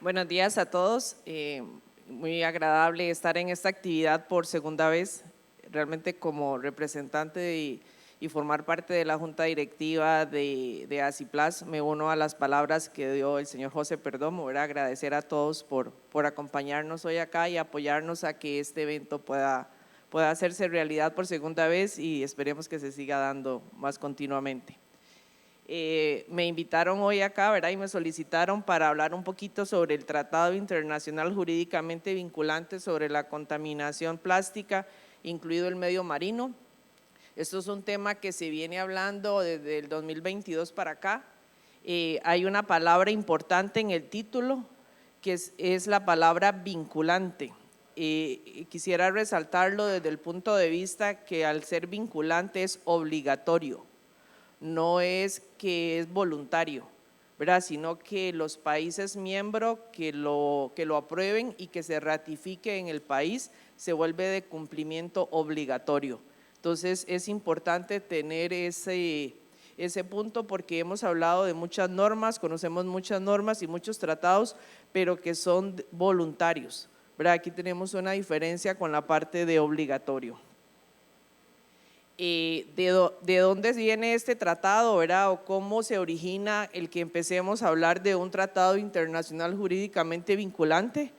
Buenos días a todos. Muy agradable estar en esta actividad por segunda vez, realmente como representante y formar parte de la junta directiva de ACIPLAS. Me uno a las palabras que dio el señor José Perdomo, ¿verdad? Agradecer a todos por acompañarnos hoy acá y apoyarnos a que este evento pueda hacerse realidad por segunda vez y esperemos que se siga dando más continuamente. Me invitaron hoy acá, ¿verdad? Y me solicitaron para hablar un poquito sobre el Tratado Internacional Jurídicamente Vinculante sobre la contaminación plástica, incluido el medio marino. Esto es un tema que se viene hablando desde el 2022 para acá. Hay una palabra importante en el título, que es la palabra vinculante. Quisiera resaltarlo desde el punto de vista que al ser vinculante es obligatorio. No es que es voluntario, ¿verdad? Sino que los países miembros que lo aprueben y que se ratifique en el país se vuelve de cumplimiento obligatorio. Entonces es importante tener ese punto porque hemos hablado de muchas normas, conocemos muchas normas y muchos tratados, pero que son voluntarios, ¿verdad? Aquí tenemos una diferencia con la parte de obligatorio. ¿De dónde viene este tratado, verdad? O cómo se origina el que empecemos a hablar de un tratado internacional jurídicamente vinculante.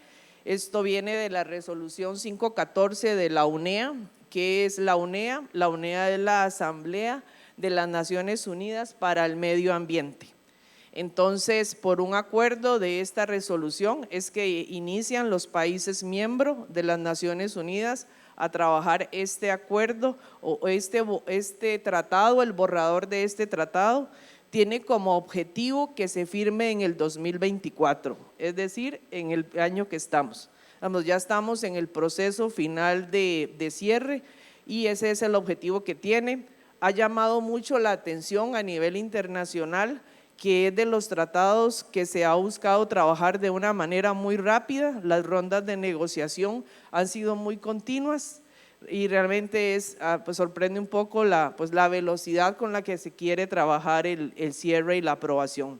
Esto viene de la resolución 514 de la UNEA. ¿Qué es la UNEA? La UNEA es la Asamblea de las Naciones Unidas para el Medio Ambiente. Entonces, por un acuerdo de esta resolución es que inician los países miembros de las Naciones Unidas a trabajar este acuerdo o este tratado, el borrador de este tratado, tiene como objetivo que se firme en el 2024, es decir, en el año que estamos. Ya estamos en el proceso final de cierre y ese es el objetivo que tiene. Ha llamado mucho la atención a nivel internacional que es de los tratados que se ha buscado trabajar de una manera muy rápida. Las rondas de negociación han sido muy continuas y realmente pues sorprende un poco la velocidad con la que se quiere trabajar el cierre y la aprobación.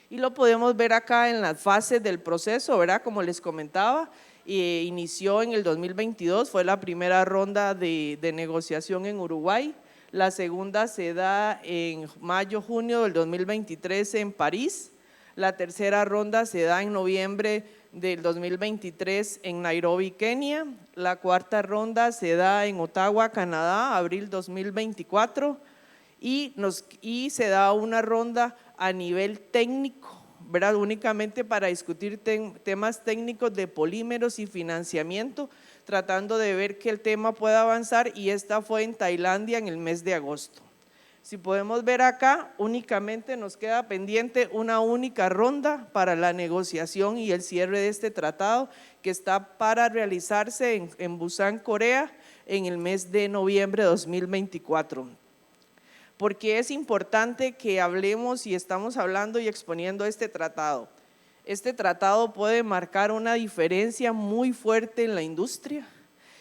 Y lo podemos ver acá en las fases del proceso, ¿verdad? Como les comentaba, inició en el 2022, fue la primera ronda de negociación en Uruguay. La segunda se da en mayo-junio del 2023 en París. La tercera ronda se da en noviembre del 2023 en Nairobi, Kenia. La cuarta ronda se da en Ottawa, Canadá, abril 2024. Y se da una ronda a nivel técnico, ¿verdad? Únicamente para discutir temas técnicos de polímeros y financiamiento, tratando de ver que el tema pueda avanzar, y esta fue en Tailandia en el mes de agosto. Si podemos ver acá, únicamente nos queda pendiente una única ronda para la negociación y el cierre de este tratado, que está para realizarse en Busan, Corea, en el mes de noviembre de 2024. Porque es importante que hablemos y estamos hablando y exponiendo este tratado. Este tratado puede marcar una diferencia muy fuerte en la industria,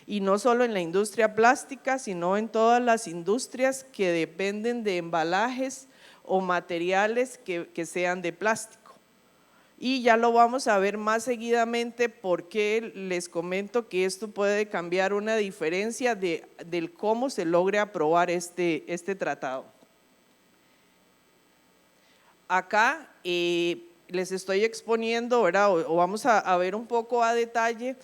y no solo en la industria plástica, sino en todas las industrias que dependen de embalajes o materiales que sean de plástico. Y ya lo vamos a ver más seguidamente, porque les comento que esto puede cambiar una diferencia del cómo se logre aprobar este tratado. Acá les estoy exponiendo, ¿verdad? O vamos a ver un poco a detalle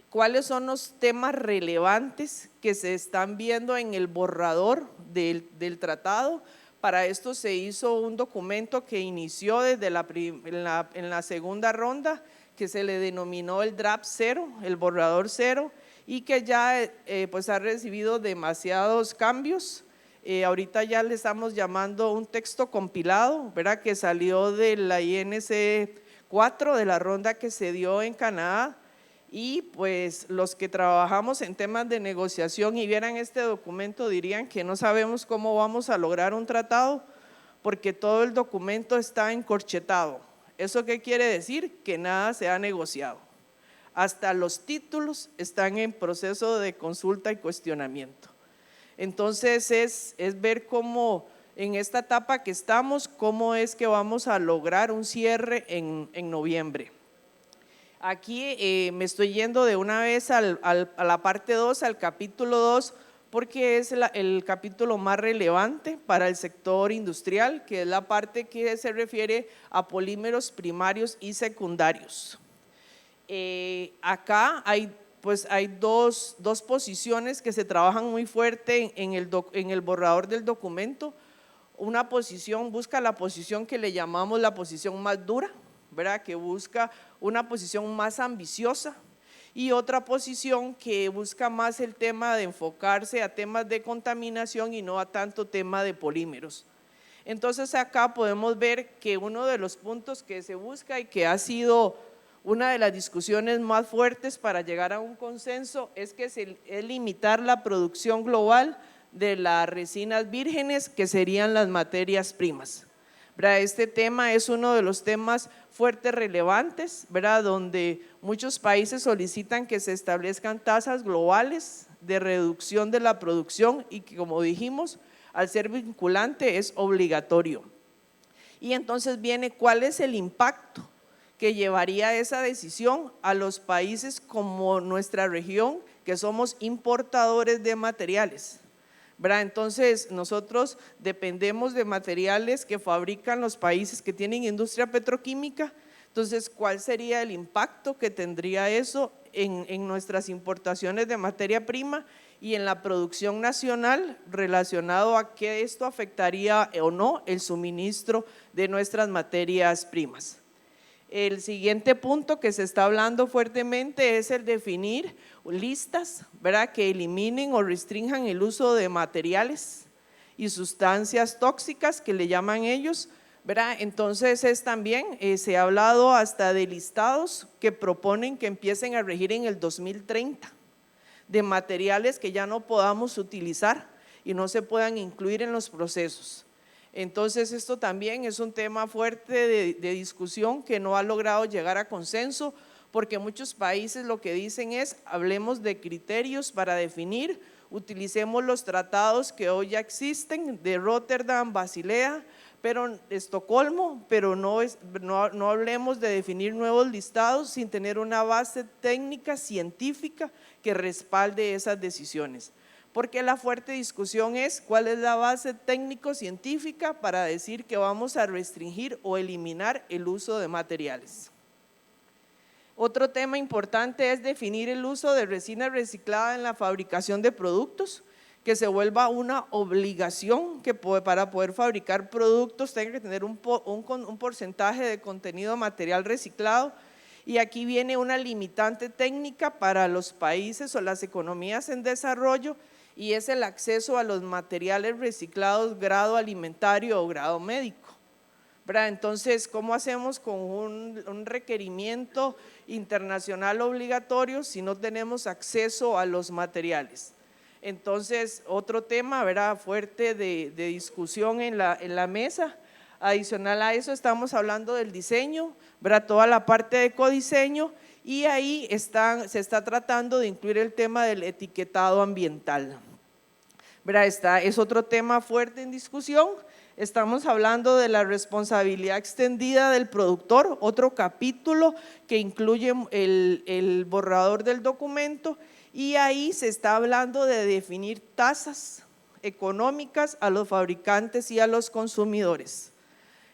cuáles son los temas relevantes que se están viendo en el borrador del tratado. Para esto se hizo un documento que inició desde en la segunda ronda, que se le denominó el draft 0, el borrador 0, y que ya pues ha recibido demasiados cambios. Ahorita ya le estamos llamando un texto compilado, ¿verdad? Que salió de la INC 4, de la ronda que se dio en Canadá. Y pues los que trabajamos en temas de negociación y vieran este documento dirían que no sabemos cómo vamos a lograr un tratado, porque todo el documento está encorchetado. ¿Eso qué quiere decir? Que nada se ha negociado. Hasta los títulos están en proceso de consulta y cuestionamiento. Entonces es ver cómo en esta etapa que estamos, cómo es que vamos a lograr un cierre en noviembre. Aquí me estoy yendo de una vez a la parte 2, al capítulo 2, porque es el capítulo más relevante para el sector industrial, que es la parte que se refiere a polímeros primarios y secundarios. Acá hay dos posiciones que se trabajan muy fuerte en el borrador del documento. Una posición busca la posición que le llamamos la posición más dura, ¿verdad? Que busca una posición más ambiciosa, y otra posición que busca más el tema de enfocarse a temas de contaminación y no a tanto tema de polímeros. Entonces acá podemos ver que uno de los puntos que se busca y que ha sido una de las discusiones más fuertes para llegar a un consenso es limitar la producción global de las resinas vírgenes, que serían las materias primas. Este tema es uno de los temas fuertes relevantes, ¿verdad? Donde muchos países solicitan que se establezcan tasas globales de reducción de la producción y que, como dijimos, al ser vinculante es obligatorio. Y entonces viene cuál es el impacto que llevaría esa decisión a los países como nuestra región, que somos importadores de materiales. Entonces nosotros dependemos de materiales que fabrican los países que tienen industria petroquímica. Entonces, ¿cuál sería el impacto que tendría eso en nuestras importaciones de materia prima y en la producción nacional, relacionado a que esto afectaría o no el suministro de nuestras materias primas? El siguiente punto que se está hablando fuertemente es el definir listas, ¿verdad?, que eliminen o restrinjan el uso de materiales y sustancias tóxicas, que le llaman ellos, ¿verdad? Entonces también se ha hablado hasta de listados que proponen que empiecen a regir en el 2030, de materiales que ya no podamos utilizar y no se puedan incluir en los procesos. Entonces esto también es un tema fuerte de discusión que no ha logrado llegar a consenso, porque muchos países lo que dicen es: hablemos de criterios para definir, utilicemos los tratados que hoy ya existen de Rotterdam, Basilea, pero Estocolmo, pero no hablemos de definir nuevos listados sin tener una base técnica científica que respalde esas decisiones. Porque la fuerte discusión es cuál es la base técnico-científica para decir que vamos a restringir o eliminar el uso de materiales. Otro tema importante es definir el uso de resina reciclada en la fabricación de productos, que se vuelva una obligación, que para poder fabricar productos tenga que tener un porcentaje de contenido material reciclado. Y aquí viene una limitante técnica para los países o las economías en desarrollo, y es el acceso a los materiales reciclados grado alimentario o grado médico. Entonces, ¿cómo hacemos con un requerimiento internacional obligatorio si no tenemos acceso a los materiales? Entonces, otro tema, fuerte de discusión en la mesa. Adicional a eso, estamos hablando del diseño, toda la parte de ecodiseño, y ahí se está tratando de incluir el tema del etiquetado ambiental. Es otro tema fuerte en discusión. Estamos hablando de la responsabilidad extendida del productor, otro capítulo que incluye el borrador del documento, y ahí se está hablando de definir tasas económicas a los fabricantes y a los consumidores.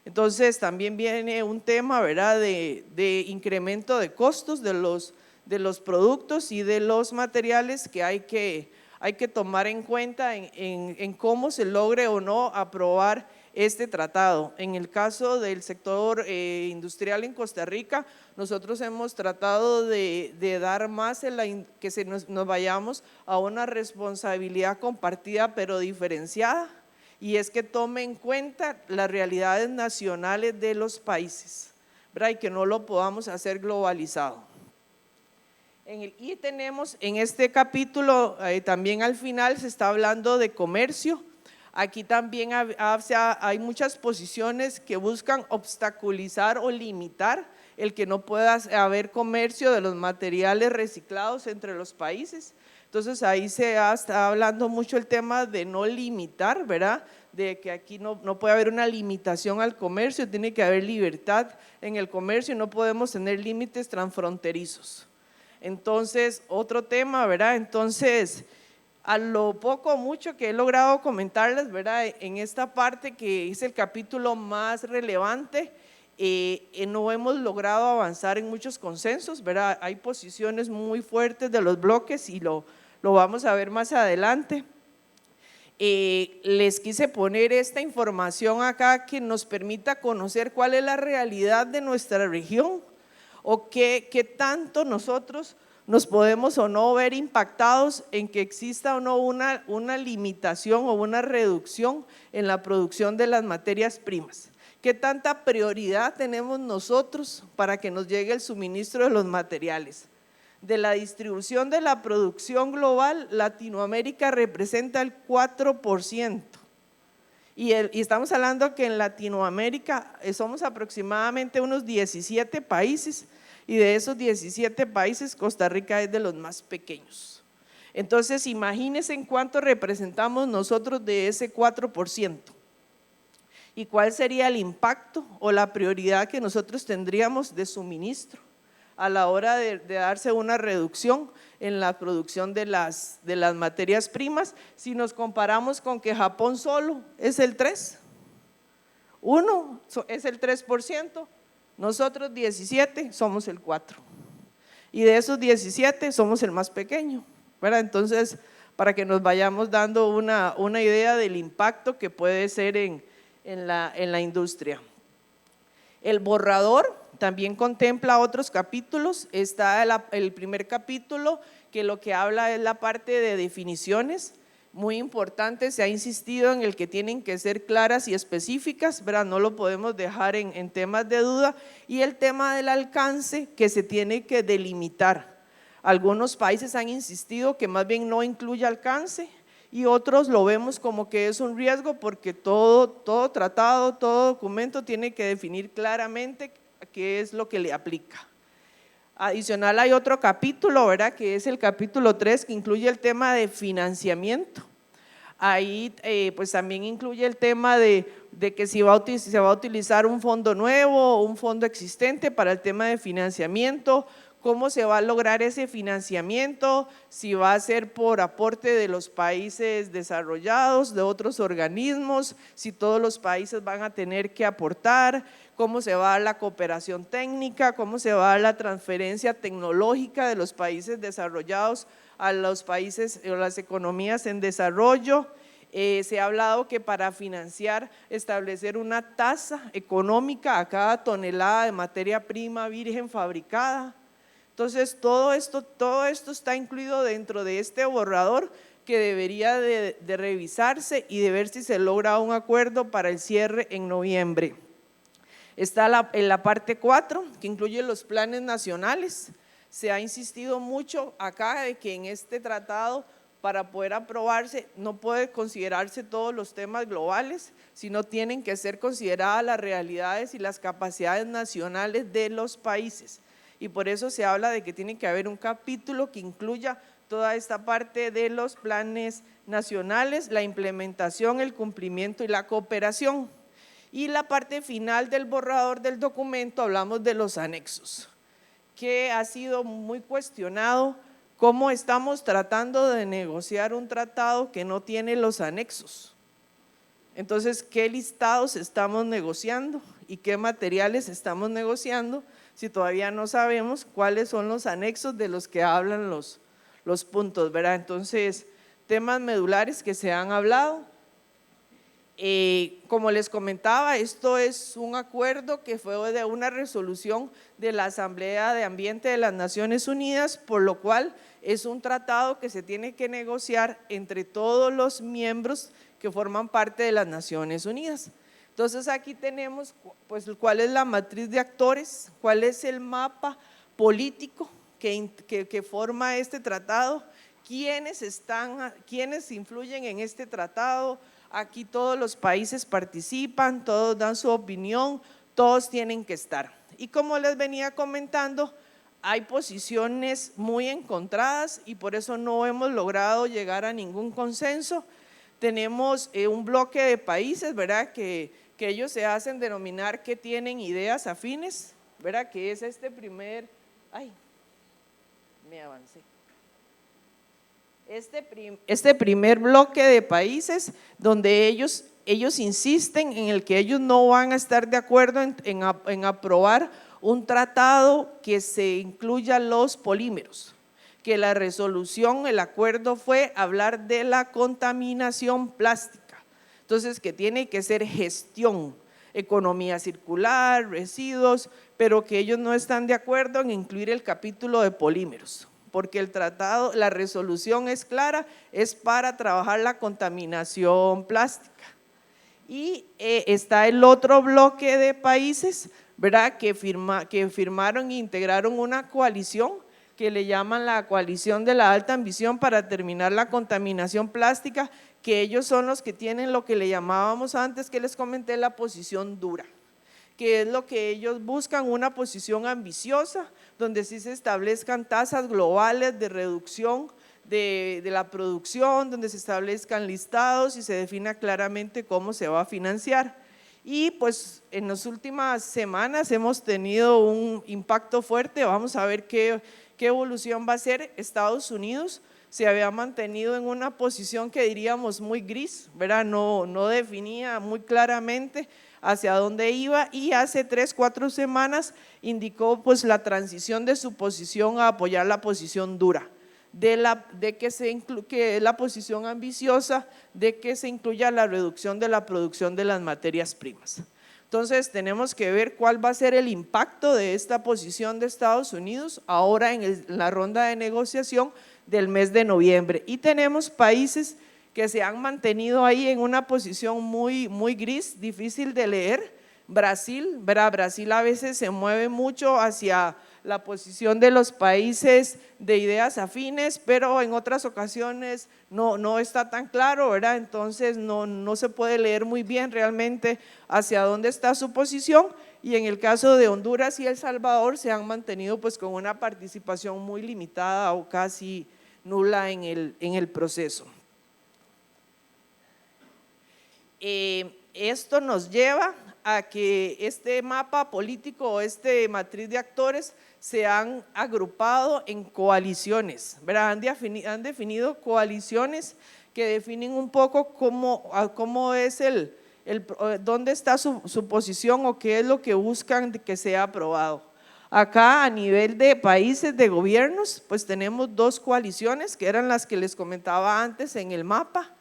Entonces también viene un tema, de incremento de costos de los productos y de los materiales que hay que tomar en cuenta en cómo se logre o no aprobar este tratado. En el caso del sector industrial en Costa Rica, nosotros hemos tratado de dar más que nos vayamos a una responsabilidad compartida pero diferenciada, y es que tome en cuenta las realidades nacionales de los países, y que no lo podamos hacer globalizado. Y tenemos en este capítulo también al final se está hablando de comercio. Aquí también hay muchas posiciones que buscan obstaculizar o limitar el que no pueda haber comercio de los materiales reciclados entre los países. Entonces ahí se está hablando mucho el tema de no limitar, de que aquí no puede haber una limitación al comercio, tiene que haber libertad en el comercio, no podemos tener límites transfronterizos. Entonces, otro tema, ¿verdad? Entonces, a lo poco o mucho que he logrado comentarles, ¿verdad? En esta parte que es el capítulo más relevante, no hemos logrado avanzar en muchos consensos, ¿verdad? Hay posiciones muy fuertes de los bloques y lo vamos a ver más adelante. Les quise poner esta información acá que nos permita conocer cuál es la realidad de nuestra región o qué tanto nosotros nos podemos o no ver impactados en que exista o no una limitación o una reducción en la producción de las materias primas. ¿Qué tanta prioridad tenemos nosotros para que nos llegue el suministro de los materiales? De la distribución de la producción global, Latinoamérica representa el 4%. Y estamos hablando que en Latinoamérica somos aproximadamente unos 17 países y de esos 17 países Costa Rica es de los más pequeños. Entonces imagínense en cuánto representamos nosotros de ese 4%. ¿Y cuál sería el impacto o la prioridad que nosotros tendríamos de suministro a la hora de darse una reducción en la producción de las materias primas? Si nos comparamos con que Japón solo es el 3%, uno es el 3%, nosotros 17 somos el 4%. Y de esos 17 somos el más pequeño, ¿verdad? Entonces, para que nos vayamos dando una idea del impacto que puede ser en la industria. El borrador también contempla otros capítulos. Está el primer capítulo que lo que habla es la parte de definiciones, muy importante, se ha insistido en el que tienen que ser claras y específicas, ¿verdad? No lo podemos dejar en temas de duda, y el tema del alcance que se tiene que delimitar. Algunos países han insistido que más bien no incluye alcance, y otros lo vemos como que es un riesgo porque todo tratado, todo documento tiene que definir claramente qué es lo que le aplica. Adicional hay otro capítulo, ¿verdad? Que es el capítulo 3, que incluye el tema de financiamiento. Ahí pues también incluye el tema de que se va a utilizar un fondo nuevo o un fondo existente para el tema de financiamiento. ¿Cómo se va a lograr ese financiamiento? Si va a ser por aporte de los países desarrollados, de otros organismos, si todos los países van a tener que aportar, cómo se va a dar la cooperación técnica, cómo se va a dar la transferencia tecnológica de los países desarrollados a los países o las economías en desarrollo. Se ha hablado que para financiar, establecer una tasa económica a cada tonelada de materia prima virgen fabricada. Entonces, todo esto está incluido dentro de este borrador que debería de revisarse y de ver si se logra un acuerdo para el cierre en noviembre. Está en la parte 4, que incluye los planes nacionales. Se ha insistido mucho acá de que en este tratado, para poder aprobarse, no puede considerarse todos los temas globales, sino tienen que ser consideradas las realidades y las capacidades nacionales de los países. Y por eso se habla de que tiene que haber un capítulo que incluya toda esta parte de los planes nacionales, la implementación, el cumplimiento y la cooperación. Y la parte final del borrador del documento hablamos de los anexos, que ha sido muy cuestionado cómo estamos tratando de negociar un tratado que no tiene los anexos. Entonces, ¿qué listados estamos negociando y qué materiales estamos negociando si todavía no sabemos cuáles son los anexos de los que hablan los puntos, ¿verdad? Entonces, temas medulares que se han hablado. Como les comentaba, esto es un acuerdo que fue de una resolución de la Asamblea de Ambiente de las Naciones Unidas, por lo cual es un tratado que se tiene que negociar entre todos los miembros que forman parte de las Naciones Unidas. Entonces aquí tenemos pues cuál es la matriz de actores, cuál es el mapa político que forma este tratado, quiénes influyen en este tratado. Aquí todos los países participan, todos dan su opinión, todos tienen que estar. Y como les venía comentando, hay posiciones muy encontradas y por eso no hemos logrado llegar a ningún consenso. tenemos un bloque de países, ¿verdad?, que ellos se hacen denominar que tienen ideas afines, ¿verdad?, que es este primer, me avancé. Este primer bloque de países donde ellos insisten en el que ellos no van a estar de acuerdo en aprobar un tratado que se incluya los polímeros, que la resolución, el acuerdo fue hablar de la contaminación plástica, entonces que tiene que ser gestión, economía circular, residuos, pero que ellos no están de acuerdo en incluir el capítulo de polímeros, porque el tratado, la resolución es clara, es para trabajar la contaminación plástica. Y está el otro bloque de países, ¿verdad?, que firmaron e integraron una coalición que le llaman la coalición de la alta ambición para terminar la contaminación plástica, que ellos son los que tienen lo que le llamábamos antes, que les comenté, la posición dura, que es lo que ellos buscan, una posición ambiciosa, donde sí se establezcan tasas globales de reducción de la producción, donde se establezcan listados y se defina claramente cómo se va a financiar. Y pues en las últimas semanas hemos tenido un impacto fuerte, vamos a ver qué evolución va a ser. Estados Unidos se había mantenido en una posición que diríamos muy gris, ¿verdad?, no definía muy claramente hacia dónde iba, y hace 3-4 semanas indicó pues la transición de su posición a apoyar la posición dura, que es la posición ambiciosa de que se incluya la reducción de la producción de las materias primas. Entonces tenemos que ver cuál va a ser el impacto de esta posición de Estados Unidos ahora en la ronda de negociación del mes de noviembre, y tenemos países que se han mantenido ahí en una posición muy gris, difícil de leer. Brasil, ¿verdad? Brasil a veces se mueve mucho hacia la posición de los países de ideas afines, pero en otras ocasiones no está tan claro, ¿verdad? Entonces no se puede leer muy bien realmente hacia dónde está su posición, y en el caso de Honduras y El Salvador se han mantenido pues con una participación muy limitada o casi nula en el proceso. Esto nos lleva a que este mapa político o este matriz de actores se han agrupado en coaliciones, ¿verdad? Han definido coaliciones que definen un poco cómo es dónde está su posición o qué es lo que buscan de que sea aprobado. Acá a nivel de países, de gobiernos, pues tenemos 2 coaliciones que eran las que les comentaba antes en el mapa,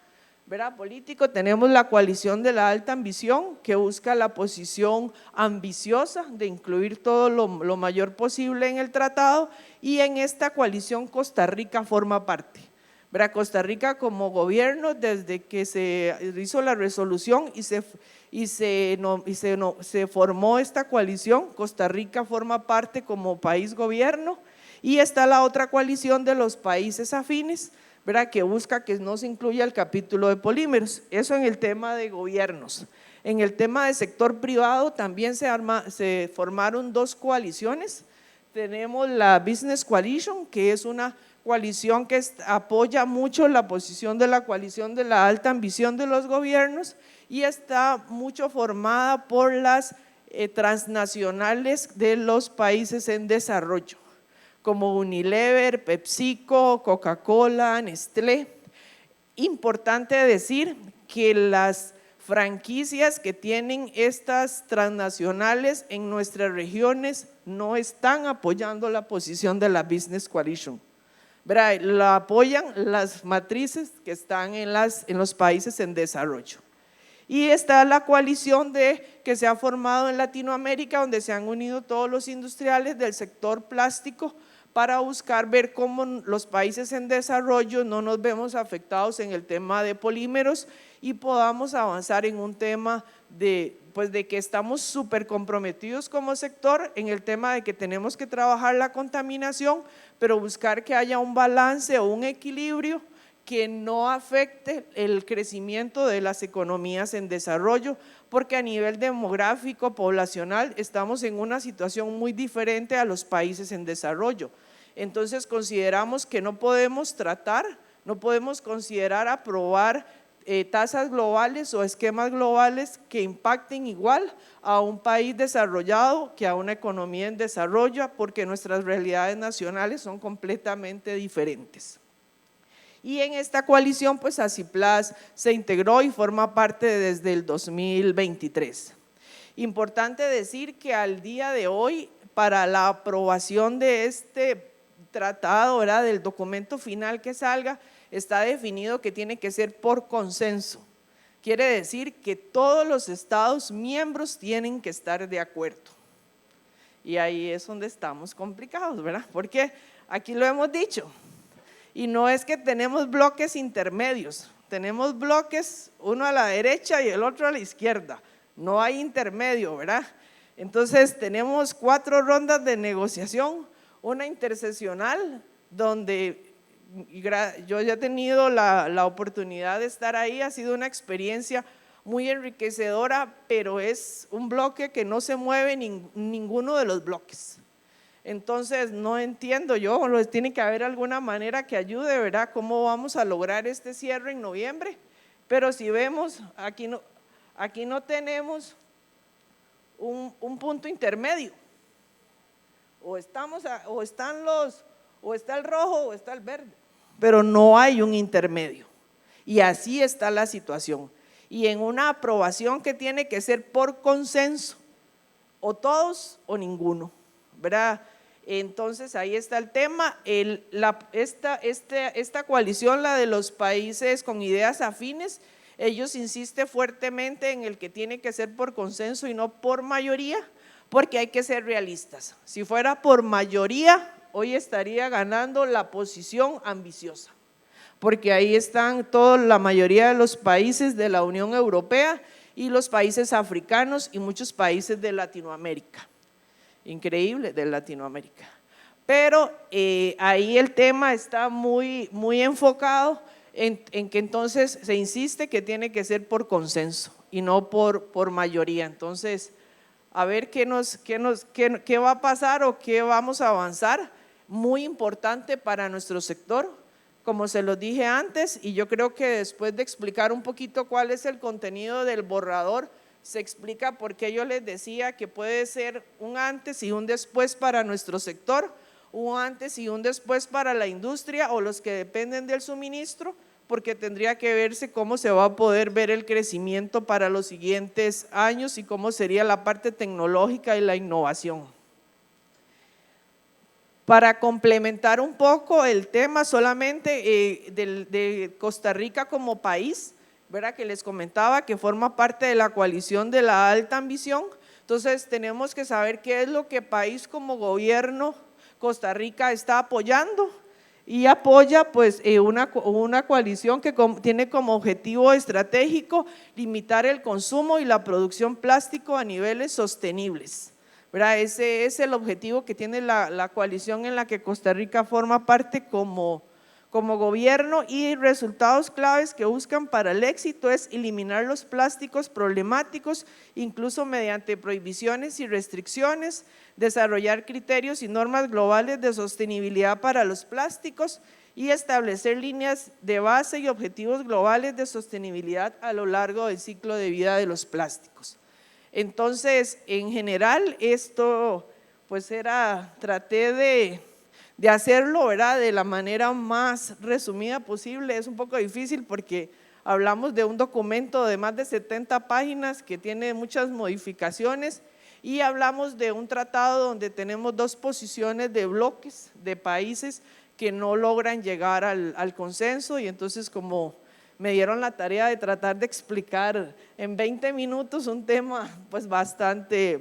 ¿verdad? Político. Tenemos la coalición de la alta ambición, que busca la posición ambiciosa de incluir todo lo mayor posible en el tratado, y en esta coalición Costa Rica forma parte, ¿verdad? Costa Rica como gobierno, desde que se hizo la resolución y se formó esta coalición, Costa Rica forma parte como país gobierno, y está la otra coalición de los países afines, ¿verdad?, que busca que no se incluya el capítulo de polímeros. Eso en el tema de gobiernos. En el tema de sector privado también se formaron 2 coaliciones. Tenemos la Business Coalition, que es una coalición que apoya mucho la posición de la coalición de la alta ambición de los gobiernos, y está mucho formada por las transnacionales de los países en desarrollo, como Unilever, PepsiCo, Coca-Cola, Nestlé. Importante decir que las franquicias que tienen estas transnacionales en nuestras regiones no están apoyando la posición de la Business Coalition, ¿verdad? La apoyan las matrices que están en los países en desarrollo. Y está la coalición que se ha formado en Latinoamérica, donde se han unido todos los industriales del sector plástico para buscar ver cómo los países en desarrollo no nos vemos afectados en el tema de polímeros y podamos avanzar en un tema de que estamos súper comprometidos como sector en el tema de que tenemos que trabajar la contaminación, pero buscar que haya un balance o un equilibrio que no afecte el crecimiento de las economías en desarrollo, porque a nivel demográfico, poblacional, estamos en una situación muy diferente a los países en desarrollo. Entonces consideramos que no podemos considerar aprobar tasas globales o esquemas globales que impacten igual a un país desarrollado que a una economía en desarrollo, porque nuestras realidades nacionales son completamente diferentes. Y en esta coalición, pues Aciplas se integró y forma parte desde el 2023. Importante decir que al día de hoy, para la aprobación de este tratado, ¿verdad?, del documento final que salga, está definido que tiene que ser por consenso. Quiere decir que todos los Estados miembros tienen que estar de acuerdo. Y ahí es donde estamos complicados, ¿verdad? Porque aquí lo hemos dicho. Y no es que tenemos bloques intermedios, tenemos bloques, uno a la derecha y el otro a la izquierda. No hay intermedio, ¿verdad? Entonces tenemos 4 rondas de negociación, una interseccional donde yo ya he tenido la oportunidad de estar ahí, ha sido una experiencia muy enriquecedora, pero es un bloque que no se mueve ninguno de los bloques. Entonces no entiendo yo, tiene que haber alguna manera que ayude, ¿verdad? ¿Cómo vamos a lograr este cierre en noviembre? Pero si vemos, aquí no tenemos un punto intermedio. O está el rojo o está el verde, pero no hay un intermedio. Y así está la situación. Y en una aprobación que tiene que ser por consenso, o todos o ninguno, ¿verdad? Entonces ahí está el tema. Esta coalición, la de los países con ideas afines, ellos insisten fuertemente en el que tiene que ser por consenso y no por mayoría, porque hay que ser realistas. Si fuera por mayoría, hoy estaría ganando la posición ambiciosa, porque ahí están la mayoría de los países de la Unión Europea y los países africanos y muchos países de Latinoamérica. Increíble, de Latinoamérica. Pero ahí el tema está muy enfocado en que entonces se insiste que tiene que ser por consenso y no por mayoría. Entonces, a ver qué va a pasar o qué vamos a avanzar. Muy importante para nuestro sector, como se los dije antes, y yo creo que después de explicar un poquito cuál es el contenido del borrador, se explica por qué yo les decía que puede ser un antes y un después para nuestro sector, un antes y un después para la industria o los que dependen del suministro, porque tendría que verse cómo se va a poder ver el crecimiento para los siguientes años y cómo sería la parte tecnológica y la innovación. Para complementar un poco el tema solamente de Costa Rica como país, ¿verdad?, que les comentaba que forma parte de la coalición de la alta ambición. Entonces tenemos que saber qué es lo que país como gobierno Costa Rica está apoyando, y apoya pues una coalición que tiene como objetivo estratégico limitar el consumo y la producción plástico a niveles sostenibles, ¿verdad? Ese es el objetivo que tiene la coalición en la que Costa Rica forma parte como gobierno, y resultados claves que buscan para el éxito es eliminar los plásticos problemáticos, incluso mediante prohibiciones y restricciones, desarrollar criterios y normas globales de sostenibilidad para los plásticos y establecer líneas de base y objetivos globales de sostenibilidad a lo largo del ciclo de vida de los plásticos. Entonces, en general, esto pues traté de hacerlo, ¿verdad?, de la manera más resumida posible. Es un poco difícil porque hablamos de un documento de más de 70 páginas que tiene muchas modificaciones, y hablamos de un tratado donde tenemos 2 posiciones de bloques de países que no logran llegar al consenso, y entonces como me dieron la tarea de tratar de explicar en 20 minutos un tema pues bastante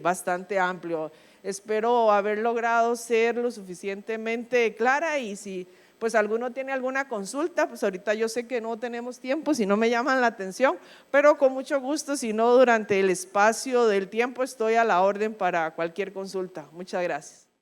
amplio. Espero haber logrado ser lo suficientemente clara, y si pues alguno tiene alguna consulta, pues ahorita yo sé que no tenemos tiempo si no me llaman la atención, pero con mucho gusto, si no durante el espacio del tiempo, estoy a la orden para cualquier consulta. Muchas gracias.